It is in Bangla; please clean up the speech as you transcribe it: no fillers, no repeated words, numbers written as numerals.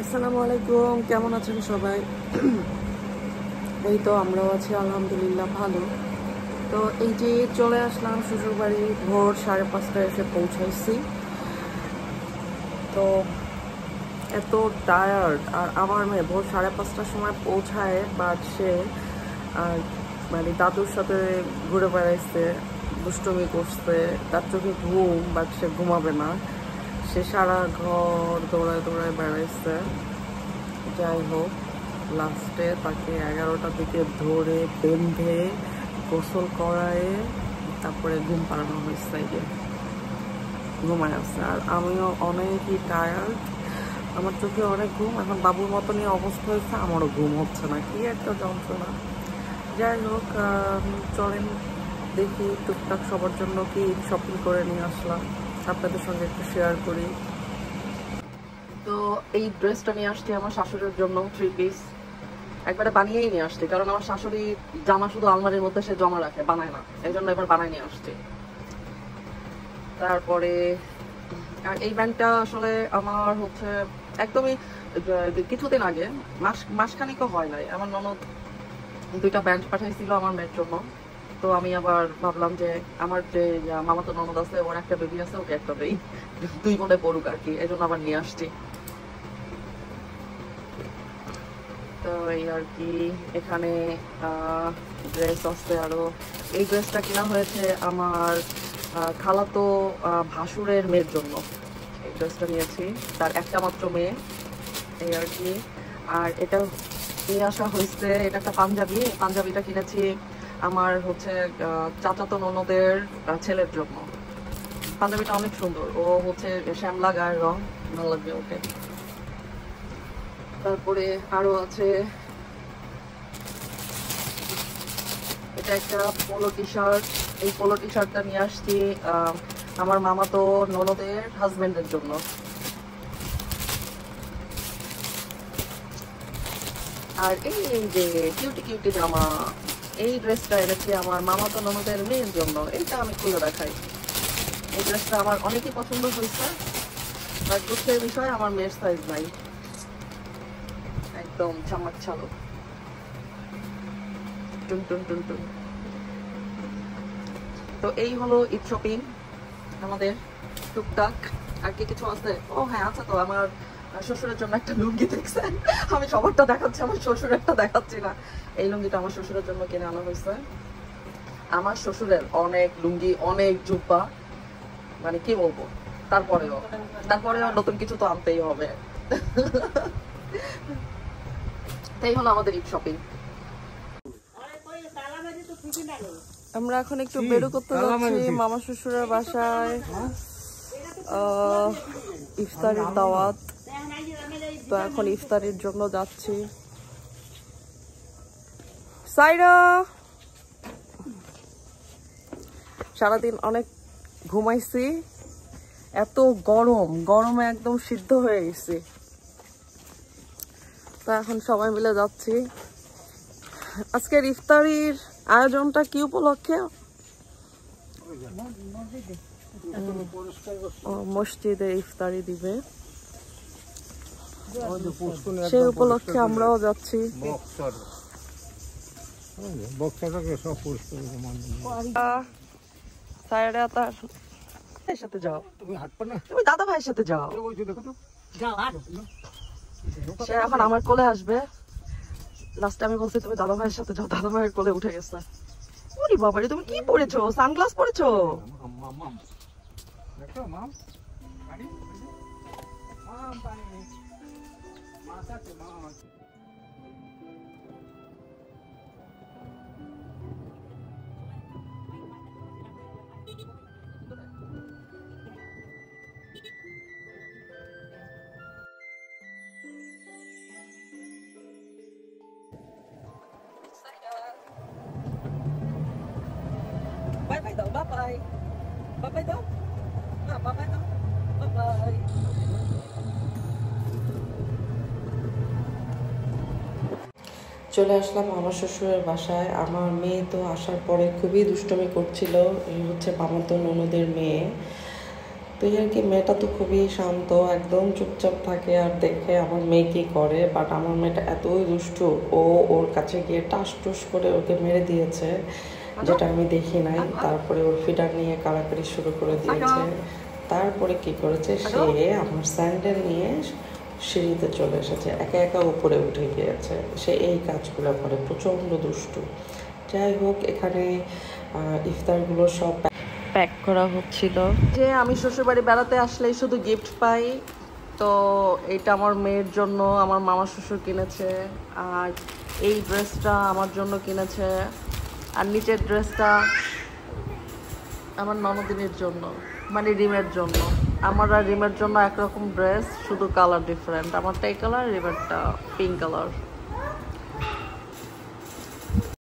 আসসালামু আলাইকুম, কেমন আছেন সবাই? এই তো আমরাও আছি আলহামদুলিল্লাহ ভালো। তো এই যে চলে আসলাম শ্বশুরবাড়ি, ভোর 5:30টায় এসে পৌঁছাইছি। তো এত টায়ার্ড, আর আমার মেয়ে ভোর 5:30টার সময় পৌঁছায়, বাট সে আর মানে দাদুর সাথে ঘুরে বেড়াইছে, দুষ্টুমি করছে, তার চোখে ঘুম, বাট সে ঘুমাবে না, সে সারা ঘর দৌড়ায় দৌড়ায় বেড়াইছে। যাই হোক, লাস্টে তাকে 11টার দিকে ধরে বেঁধে গোসল করায়ে তারপরে ঘুম পাড়ানো হয়েছে, ঘুমায় আছে। আর আমিও অনেকই টায়ার্ড, আমার চোখে অনেক ঘুম, এখন বাবুর মতনই অবস্থা হয়েছে, আমারও ঘুম হচ্ছে না, কি একটা যন্ত্রণা। যাই হোক, চলেন দেখি টুকটাক সবার জন্য কি শপিং করে নিয়ে আসলাম, আপনাদের সঙ্গে একটু শেয়ার করি। তো এই ড্রেসটা নিয়ে আসছি আমার শাশুড়ির জন্য, 3 পিস, একবারে বানিয়েই নিয়ে আসছি, কারণ আমার শাশুড়ি জামা শুধু আলমারির মধ্যে সে জমা রাখে, বানায় না, এই জন্য এবার বানাই নিয়ে আসছি। তারপরে আর এই ব্যান্ডটা আসলে আমার হচ্ছে একদমই কিছুদিন আগে, মাসখানিকও হয় নাই, আমার ননদ 2টা ব্যান্ড পাঠাইছিল আমার মেয়ের জন্য। তো আমি আবার ভাবলাম যে আমার যে মামাতো ননদ আছে, ওর একটা বেবি আছে, ওকে একটা দেই, 2 বোনে পড়ুক আর কি, এই জন্য আবার নিয়ে আসছি। তো এই আর কি, এখানে ড্রেস আছে আরো। এই ড্রেসটা কেনা হয়েছে আমার খালাতো ভাসুরের মেয়ের জন্য, এই ড্রেসটা নিয়েছি, তার একটা মাত্র মেয়ে, এই আর কি। আর এটা নিয়ে আসা হয়েছে, এটা একটা পাঞ্জাবি, পাঞ্জাবিটা কিনেছি আমার হচ্ছে চাচাতো ননদের ছেলের জন্য। পাঞ্জাবিটা অনেক সুন্দর, ও হচ্ছে শ্যামলা গায়ের রং, ভালো লাগবে ওকে। তারপরে আরো আছে, এটা একটা পোলো টি শার্ট, এই পোলো টি শার্টটা নিয়ে আসছি আমার মামাতো ননদের হাজবেন্ডের জন্য। আর এই যে কিউটি কিউটি জামা, এই ড্রেসটা এনেছি আমার মামাতো ননদের মেয়ের জন্য, এইটা আমি খুলে দেখাই। এই ড্রেসটা আমার অনেকই পছন্দ হয়েছে, বাট দুঃখের বিষয় আমার মেয়ের সাইজ নাই, একদম চামাক ছালো, টুন টুন টুন টুন। তো এই হলো ঈদ শপিং আমাদের, টুকটাক। আর কি কিছু আছে? ও হ্যাঁ, আছে তো, আমার শ্বশুরের জন্য একটা লুঙ্গি দেখছেন, আমি সবারটা দেখাচ্ছি, আমার শ্বশুরেরটা দেখাচ্ছি না। এই লুঙ্গিটা আমার শ্বশুরের জন্য কিনে আনা হয়েছে। আমার শ্বশুরের অনেক লুঙ্গি, অনেক জুব্বা, মানে কি বলবো, তারপরেও নতুন কিছু তো আনতেই হবে। তাই হলো আমাদের ঈদ শপিং। আমরা এখন একটু বেরো করতে যাচ্ছি মামা শ্বশুরের বাসায়, ইফতারের দাওয়াত। তো এখন ইফতারের জন্য যাচ্ছি। সাইরা সারাদিন অনেক ঘুমাইছি, এত গরমে একদম সিদ্ধ হয়ে গেছি। তো এখন সবাই মিলে যাচ্ছি। আজকের ইফতারির আয়োজনটা কি উপলক্ষে? মসজিদে ইফতারি দিবে, সেই উপলক্ষে আমরাও যাচ্ছি। সাথে যাও, তুমি দাদা ভাইয়ের সাথে যাও, সে এখন আমার কোলে আসবে। লাস্টে আমি বলছি তুমি দাদা ভাইয়ের সাথে যাও, দাদা ভাইয়ের কোলে উঠে গেছে। ওরে বাবারে, তুমি কি পরেছো? Sunglass পরেছো? Bye bye daw, bye bye. Bye bye daw. Bye bye daw. Bye bye. চলে আসলাম আমার শ্বশুরের বাসায়। আমার মেয়ে তো আসার পরে খুবই দুষ্টুমি করছিল, এই হচ্ছে মামাতো ননদের মেয়ে। তো এই আর কি, মেয়েটা তো খুবই শান্ত, একদম চুপচাপ থাকে। আর দেখে আমার মেয়ে কী করে, বাট আমার মেয়েটা এতই দুষ্টু, ও ওর কাছে গিয়ে টাস টুস করে ওকে মেরে দিয়েছে, যেটা আমি দেখি নাই। তারপরে ওর ফিডার নিয়ে কাড়াকাড়ি শুরু করে দিয়েছে। তারপরে কি করেছে, সে আমার স্যান্ডেল নিয়ে সিঁড়িতে চলে এসেছে, একা একা উপরে উঠে গিয়েছে। সে এই কাজগুলো করে, প্রচণ্ড দুষ্টু। যাই হোক, এখানে ইফতারগুলো সব প্যাক করা হচ্ছিল। যে আমি শ্বশুরবাড়ি বেড়াতে আসলেই শুধু গিফট পাই, তো এইটা আমার মেয়ের জন্য আমার মামা শ্বশুর কিনেছে, আর এই ড্রেসটা আমার জন্য কিনেছে, আর নিচের ড্রেসটা আমার ননদিনের জন্য, মানে রিমের জন্য। আমার আর রিমের জন্য একরকম ড্রেস, শুধু কালার ডিফারেন্ট। আমারটা এই কালার, রিমেরটা পিঙ্ক কালার।